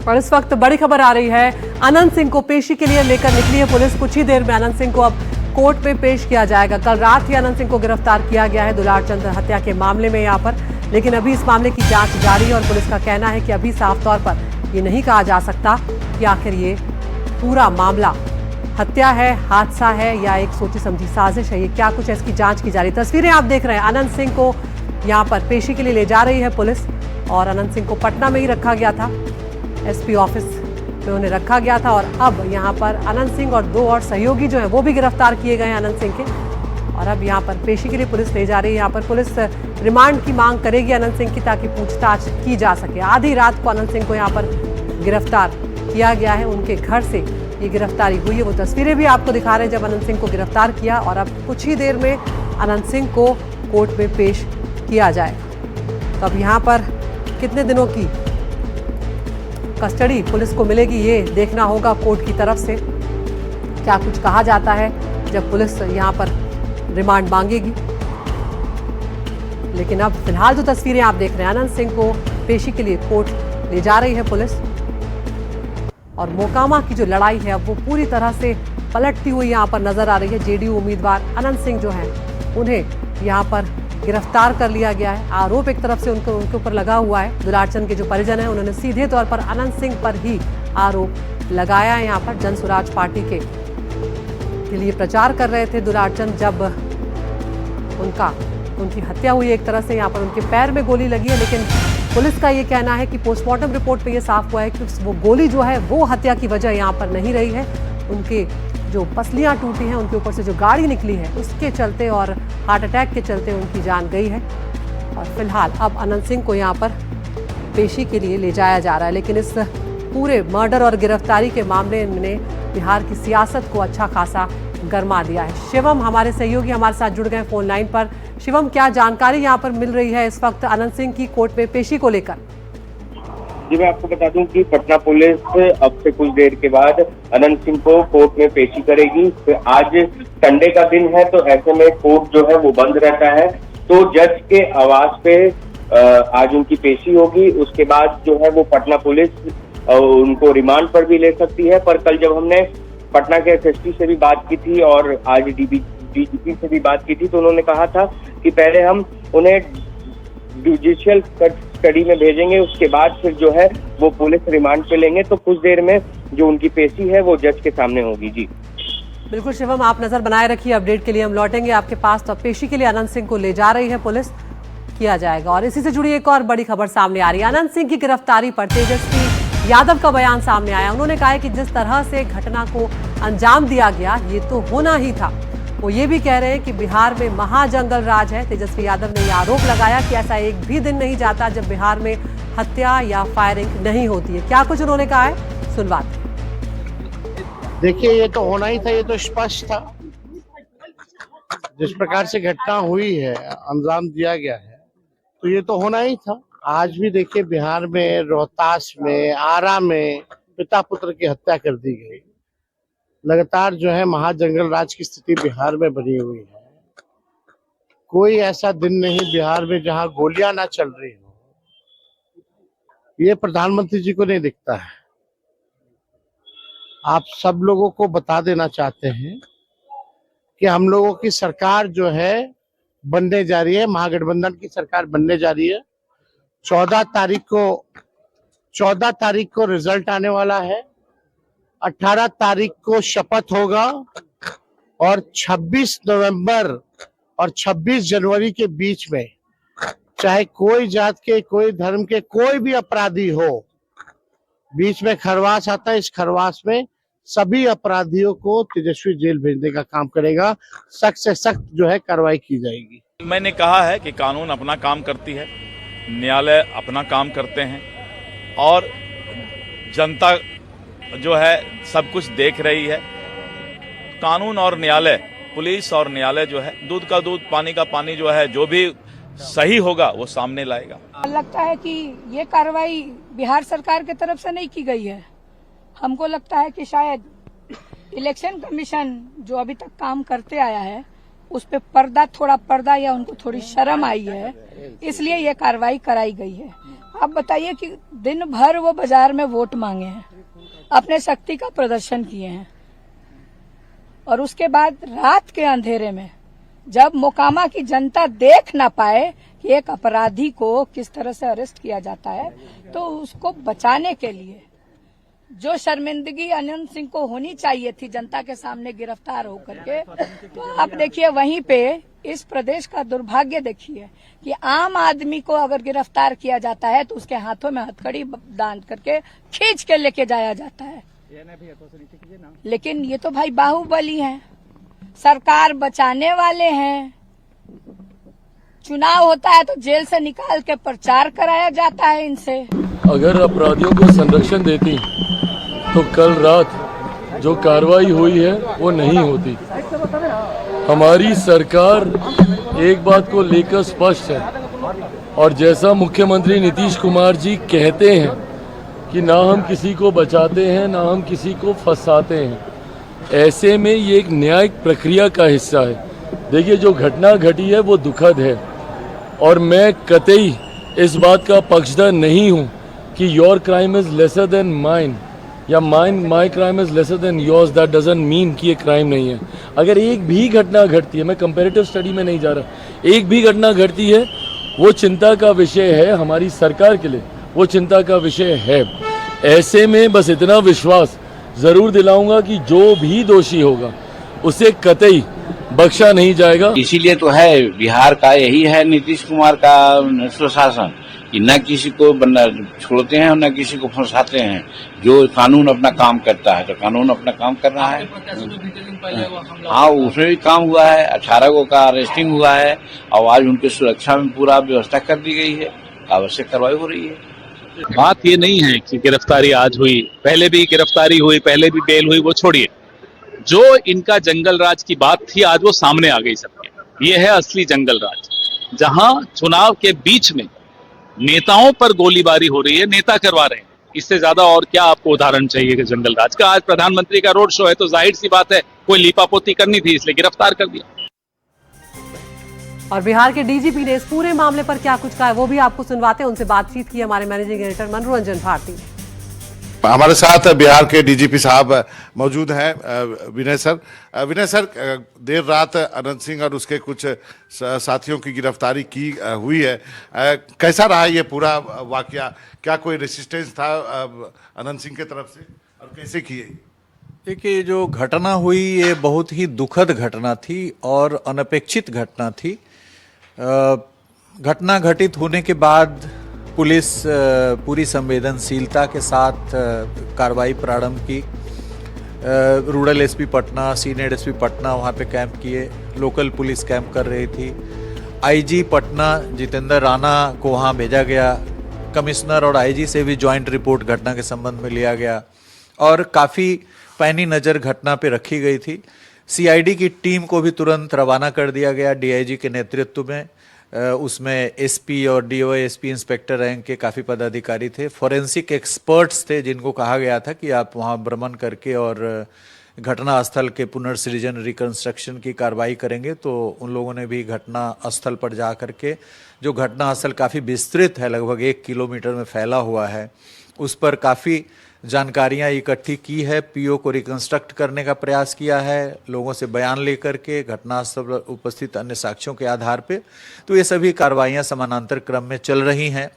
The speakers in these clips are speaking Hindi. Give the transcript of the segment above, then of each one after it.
और इस वक्त बड़ी खबर आ रही है, अनंत सिंह को पेशी के लिए लेकर निकली है पुलिस। कुछ ही देर में अनंत सिंह को अब कोर्ट में पेश किया जाएगा। कल रात ही अनंत सिंह को गिरफ्तार किया गया है दुलारचंद हत्या के मामले में यहाँ पर, लेकिन अभी इस मामले की जांच जारी है और पुलिस का कहना है कि अभी साफ तौर पर ये नहीं कहा जा सकता कि आखिर ये पूरा मामला हत्या है, हादसा है या एक सोची समझी साजिश है। ये क्या कुछ है, इसकी जांच की जा रही है। तस्वीरें आप देख रहे हैं, अनंत सिंह को यहाँ पर पेशी के लिए ले जा रही है पुलिस और अनंत सिंह को पटना में ही रखा गया था, एसपी ऑफिस में उन्हें रखा गया था और अब यहाँ पर अनंत सिंह और 2 और सहयोगी जो हैं वो भी गिरफ्तार किए गए हैं अनंत सिंह के, और अब यहाँ पर पेशी के लिए पुलिस ले जा रही है। यहाँ पर पुलिस रिमांड की मांग करेगी अनंत सिंह की ताकि पूछताछ की जा सके। आधी रात को अनंत सिंह को यहाँ पर गिरफ्तार किया गया है, उनके घर से ये गिरफ्तारी हुई है। वो तस्वीरें भी आपको दिखा रहे हैं जब अनंत सिंह को गिरफ्तार किया और अब कुछ ही देर में अनंत सिंह को कोर्ट में पेश किया जाएगा। तो अब यहाँ पर कितने दिनों की कस्टडी पुलिस को मिलेगी ये देखना होगा कोर्ट की तरफ से। क्या कुछ कहा जाता है जब पुलिस यहाँ पर रिमांड मांगेगी। लेकिन अब फिलहाल जो तस्वीरें आप देख रहे हैं, अनंत सिंह को पेशी के लिए कोर्ट ले जा रही है पुलिस और मोकामा की जो लड़ाई है अब वो पूरी तरह से पलटती हुई यहाँ पर नजर आ रही है। जेडीयू उम्मीदवार अनंत सिंह जो हैं उन्हें यहाँ पर गिरफ्तार कर लिया गया है। आरोप एक तरफ से उनके ऊपर लगा हुआ है। दुलारचंद के जो परिजन हैं उन्होंने सीधे तौर पर अनंत सिंह पर ही आरोप लगाया है। यहाँ पर जन स्वराज पार्टी के लिए प्रचार कर रहे थे दुलारचंद जब उनकी हत्या हुई। एक तरह से यहाँ पर उनके पैर में गोली लगी है, लेकिन पुलिस का ये कहना है कि पोस्टमार्टम रिपोर्ट पे ये साफ हुआ है कि वो गोली जो है वो हत्या की वजह यहाँ पर नहीं रही है। उनके जो पसलियाँ टूटी हैं, उनके ऊपर से जो गाड़ी निकली है उसके चलते और हार्ट अटैक के चलते उनकी जान गई है। और फिलहाल अब अनंत सिंह को यहाँ पर पेशी के लिए ले जाया जा रहा है। लेकिन इस पूरे मर्डर और गिरफ्तारी के मामले ने बिहार की सियासत को अच्छा खासा गरमा दिया है। शिवम हमारे सहयोगी हमारे साथ जुड़ गए फोन लाइन पर। शिवम, क्या जानकारी यहाँ पर मिल रही है इस वक्त अनंत सिंह की कोर्ट में पेशी को लेकर? जी, मैं आपको बता दूं कि पटना पुलिस अब से कुछ देर के बाद अनंत सिंह को कोर्ट में पेशी करेगी। तो आज संडे का दिन है तो ऐसे में कोर्ट जो है वो बंद रहता है, तो जज के आवास पे आज उनकी पेशी होगी। उसके बाद जो है वो पटना पुलिस उनको रिमांड पर भी ले सकती है। पर कल जब हमने पटना के एसएसपी से भी बात की थी और आज डीजीपी से भी बात की थी तो उन्होंने कहा था कि पहले हम उन्हें जुडिशियल कस्टडी में भेजेंगे, उसके बाद फिर जो है वो पुलिस रिमांड पे लेंगे। तो कुछ देर में जो उनकी पेशी है वो जज के सामने होगी। जी बिल्कुल शिवम, आप नजर बनाए रखिए, अपडेट के लिए हम लौटेंगे आपके पास। तो पेशी के लिए अनंत सिंह को ले जा रही है पुलिस, किया जाएगा। और इसी से जुड़ी एक और बड़ी खबर सामने आ रही है। अनंत सिंह की गिरफ्तारी पर तेजस्वी यादव का बयान सामने आया। उन्होंने कहा है कि जिस तरह से घटना को अंजाम दिया गया ये तो होना ही था। वो ये भी कह रहे हैं कि बिहार में महाजंगल राज है। तेजस्वी यादव ने यह आरोप लगाया कि ऐसा एक भी दिन नहीं जाता जब बिहार में हत्या या फायरिंग नहीं होती है। क्या कुछ उन्होंने कहा है, सुनवाते। देखिए, ये तो होना ही था, ये तो स्पष्ट था। जिस प्रकार से घटना हुई है, अंजाम दिया गया है, तो ये तो होना ही था। आज भी देखिए बिहार में रोहतास में, आरा में पिता पुत्र की हत्या कर दी गई। लगातार जो है महाजंगल राज की स्थिति बिहार में बनी हुई है। कोई ऐसा दिन नहीं बिहार में जहां गोलियां ना चल रही हो। ये प्रधानमंत्री जी को नहीं दिखता है। आप सब लोगों को बता देना चाहते हैं कि हम लोगों की सरकार जो है बनने जा रही है, महागठबंधन की सरकार बनने जा रही है। 14 तारीख को रिजल्ट आने वाला है। 18 तारीख को शपथ होगा और 26 नवंबर और 26 जनवरी के बीच में चाहे कोई जात के, कोई धर्म के, कोई भी अपराधी हो, बीच में खरवास आता है। इस खरवास में सभी अपराधियों को तेजस्वी जेल भेजने का काम करेगा। सख्त से सख्त जो है कार्रवाई की जाएगी। मैंने कहा है कि कानून अपना काम करती है, न्यायालय अपना काम करते हैं और जनता जो है सब कुछ देख रही है। कानून और न्यायालय, पुलिस और न्यायालय जो है दूध का दूध पानी का पानी जो है, जो भी सही होगा वो सामने लाएगा। लगता है कि ये कार्रवाई बिहार सरकार की तरफ से नहीं की गई है। हमको लगता है कि शायद इलेक्शन कमीशन जो अभी तक काम करते आया है उस पे पर्दा या उनको थोड़ी शर्म आई है, इसलिए ये कार्रवाई कराई गई है। आप बताइए कि दिन भर वो बाजार में वोट मांगे हैं, अपने शक्ति का प्रदर्शन किए हैं, और उसके बाद रात के अंधेरे में जब मोकामा की जनता देख ना पाए कि एक अपराधी को किस तरह से अरेस्ट किया जाता है, तो उसको बचाने के लिए जो शर्मिंदगी अनंत सिंह को होनी चाहिए थी जनता के सामने गिरफ्तार होकर के, तो आप देखिए वहीं पे इस प्रदेश का दुर्भाग्य देखिए कि आम आदमी को अगर गिरफ्तार किया जाता है तो उसके हाथों में हथकड़ी बांध करके खींच के लेके जाया जाता है। लेकिन ये तो भाई बाहुबली हैं, सरकार बचाने वाले हैं। चुनाव होता है तो जेल से निकाल के प्रचार कराया जाता है इनसे। अगर अपराधियों को संरक्षण देती तो कल रात जो कार्रवाई हुई है वो नहीं होती। हमारी सरकार एक बात को लेकर स्पष्ट है, और जैसा मुख्यमंत्री नीतीश कुमार जी कहते हैं कि ना हम किसी को बचाते हैं ना हम किसी को फंसाते हैं, ऐसे में ये एक न्यायिक प्रक्रिया का हिस्सा है। देखिए जो घटना घटी है वो दुखद है, और मैं कतई इस बात का पक्षधर नहीं हूँ कि your crime is lesser than mine या my crime is lesser than yours. That doesn't mean कि ये क्राइम नहीं है। अगर एक भी घटना घटती है, मैं कंपैरेटिव स्टडी में नहीं जा रहा, एक भी घटना घटती है वो चिंता का विषय है हमारी सरकार के लिए, वो चिंता का विषय है। ऐसे में बस इतना विश्वास ज़रूर दिलाऊंगा कि जो भी दोषी होगा उसे कतई बख्शा नहीं जाएगा। इसीलिए तो है बिहार का यही है नीतीश कुमार का सुशासन कि न किसी को छोड़ते हैं और न किसी को फंसाते हैं। जो कानून अपना काम करता है तो कानून अपना काम कर रहा है। हाँ, उसमें भी काम हुआ है, 18 को का अरेस्टिंग हुआ है और आज उनकी सुरक्षा में पूरा व्यवस्था कर दी गई है, आवश्यक कार्रवाई हो रही है। बात ये नहीं है कि गिरफ्तारी आज हुई, पहले भी गिरफ्तारी हुई, पहले भी बेल हुई, वो छोड़िए। जो इनका जंगल राज की बात थी आज वो सामने आ गई सबके। ये है असली जंगल राज, जहां चुनाव के बीच में नेताओं पर गोलीबारी हो रही है, नेता करवा रहे हैं। इससे ज्यादा और क्या आपको उदाहरण चाहिए कि जंगल राज का? आज प्रधानमंत्री का रोड शो है तो जाहिर सी बात है कोई लीपापोती करनी थी, इसलिए गिरफ्तार कर दिया। और बिहार के डीजीपी ने इस पूरे मामले पर क्या कुछ कहा है वो भी आपको सुनवाते हैं। उनसे बातचीत की हमारे मैनेजिंग एडिटर मनोरंजन भारती। हमारे साथ बिहार के डीजीपी साहब मौजूद हैं, विनय सर। विनय सर, देर रात अनंत सिंह और उसके कुछ साथियों की गिरफ्तारी की हुई है, कैसा रहा ये पूरा वाकया? क्या कोई रेसिस्टेंस था अनंत सिंह की तरफ से और कैसे की है? देखिए, जो घटना हुई ये बहुत ही दुखद घटना थी और अनपेक्षित घटना थी। घटना घटित होने के बाद पुलिस पूरी संवेदनशीलता के साथ कार्रवाई प्रारंभ की। Rural SP Patna, senior SP Patna वहाँ पे कैंप किए, लोकल पुलिस कैंप कर रही थी। आईजी पटना जितेंद्र राणा को वहाँ भेजा गया। कमिश्नर और आईजी से भी ज्वाइंट रिपोर्ट घटना के संबंध में लिया गया और काफ़ी पैनी नज़र घटना पे रखी गई थी। सीआईडी की टीम को भी तुरंत रवाना कर दिया गया डीआईजी के नेतृत्व में। उसमें एसपी और डीओएसपी इंस्पेक्टर रैंक के काफ़ी पदाधिकारी थे। फॉरेंसिक एक्सपर्ट्स थे जिनको कहा गया था कि आप वहाँ भ्रमण करके और घटना स्थल के पुनर्सृजन रिकंस्ट्रक्शन की कार्रवाई करेंगे। तो उन लोगों ने भी घटना स्थल पर जा करके, जो घटना स्थल काफ़ी विस्तृत है, लगभग 1 किलोमीटर में फैला हुआ है, उस पर काफ़ी जानकारियां इकट्ठी की है। पीओ को रिकंस्ट्रक्ट करने का प्रयास किया है, लोगों से बयान लेकर के, घटनास्थल पर उपस्थित अन्य साक्ष्यों के आधार पे। तो ये सभी कार्रवाइयां समानांतर क्रम में चल रही हैं।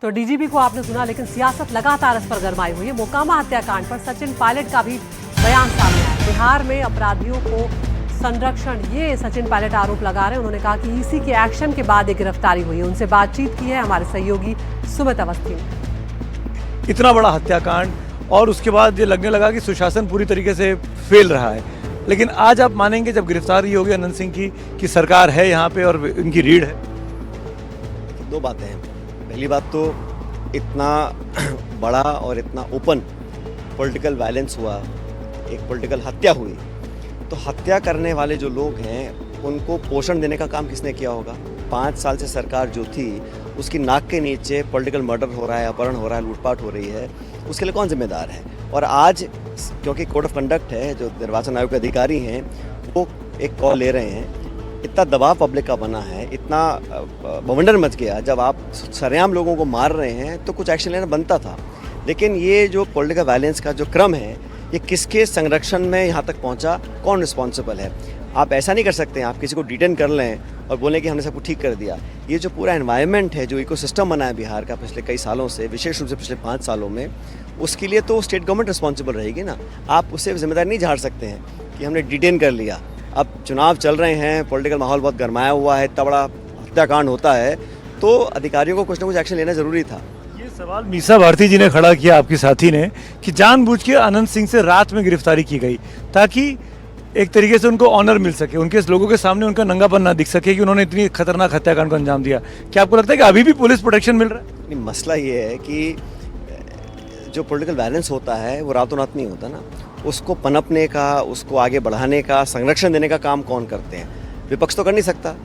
तो डीजीपी को आपने सुना, लेकिन सियासत लगातार इस पर गरमाई हुई है। मोकामा हत्याकांड पर सचिन पायलट का भी बयान सामने आया। बिहार में अपराधियों को संरक्षण, ये सचिन पायलट आरोप लगा रहे हैं। उन्होंने कहा कि इसी के एक्शन के बाद ये गिरफ्तारी हुई है। उनसे बातचीत की है हमारे सहयोगी सुमित अवस्थी ने। इतना बड़ा हत्याकांड और उसके बाद ये लगने लगा कि सुशासन पूरी तरीके से फेल रहा है, लेकिन आज आप मानेंगे जब गिरफ्तारी होगी अनंत सिंह की कि सरकार है यहाँ पे और इनकी रीढ़ है। 2 बातें हैं। पहली बात तो इतना बड़ा और इतना ओपन पॉलिटिकल वायलेंस हुआ, एक पॉलिटिकल हत्या हुई, तो हत्या करने वाले जो लोग हैं उनको पोषण देने का काम किसने किया होगा? 5 साल से सरकार जो थी उसकी नाक के नीचे पॉलिटिकल मर्डर हो रहा है, अपहरण हो रहा है, लूटपाट हो रही है, उसके लिए कौन जिम्मेदार है? और आज क्योंकि कोड ऑफ कंडक्ट है, जो निर्वाचन आयोग के अधिकारी हैं वो एक कॉल ले रहे हैं इतना दबाव पब्लिक का बना है, इतना बवंडर मच गया, जब आप सरेआम लोगों को मार रहे हैं तो कुछ एक्शन लेना बनता था। लेकिन ये जो पॉलिटिकल वायलेंस का जो क्रम है, ये किसके संरक्षण में यहाँ तक पहुँचा, कौन रिस्पॉन्सिबल है? आप ऐसा नहीं कर सकते हैं, आप किसी को डिटेन कर लें और बोलें कि हमने सब कुछ ठीक कर दिया। ये जो पूरा एनवायरनमेंट है, जो इकोसिस्टम बना है बिहार का पिछले कई सालों से, विशेष रूप से पिछले 5 सालों में, उसके लिए तो स्टेट गवर्नमेंट रिस्पॉन्सिबल रहेगी ना। आप उससे जिम्मेदारी नहीं झाड़ सकते हैं कि हमने डिटेन कर लिया। अब चुनाव चल रहे हैं, पॉलिटिकल माहौल बहुत गर्माया हुआ है, इतना बड़ा हत्याकांड होता है, तो अधिकारियों को कुछ ना कुछ एक्शन लेना ज़रूरी था। ये सवाल मीसा भारती जी ने खड़ा किया, आपके साथी ने, कि जानबूझ के अनंत सिंह से रात में गिरफ्तारी की गई ताकि एक तरीके से उनको ऑनर मिल सके, उनके लोगों के सामने उनका नंगापन ना दिख सके कि उन्होंने इतनी खतरनाक हत्याकांड को अंजाम दिया। क्या आपको लगता है कि अभी भी पुलिस प्रोटेक्शन मिल रहा है? नहीं, मसला ये है कि जो पॉलिटिकल वायलेंस होता है वो रातों रात नहीं होता ना। उसको पनपने का, उसको आगे बढ़ाने का, संरक्षण देने का काम कौन करते हैं? विपक्ष तो कर नहीं सकता।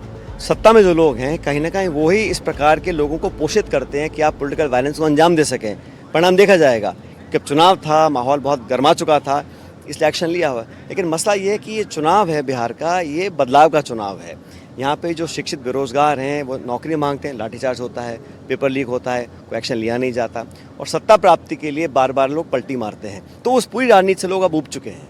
सत्ता में जो लोग हैं, कहीं ना कहीं वही इस प्रकार के लोगों को पोषित करते हैं कि आप पॉलिटिकल वायलेंस को अंजाम दे सकें। परिणाम देखा जाएगा कि चुनाव था, माहौल बहुत गर्मा चुका था, इसलिए एक्शन लिया हुआ। लेकिन मसला ये है कि ये चुनाव है बिहार का, ये बदलाव का चुनाव है। यहाँ पे जो शिक्षित बेरोजगार हैं वो नौकरी मांगते हैं, लाठीचार्ज होता है, पेपर लीक होता है, कोई एक्शन लिया नहीं जाता, और सत्ता प्राप्ति के लिए बार बार लोग पलटी मारते हैं। तो उस पूरी राजनीति से लोग अब ऊब चुके हैं।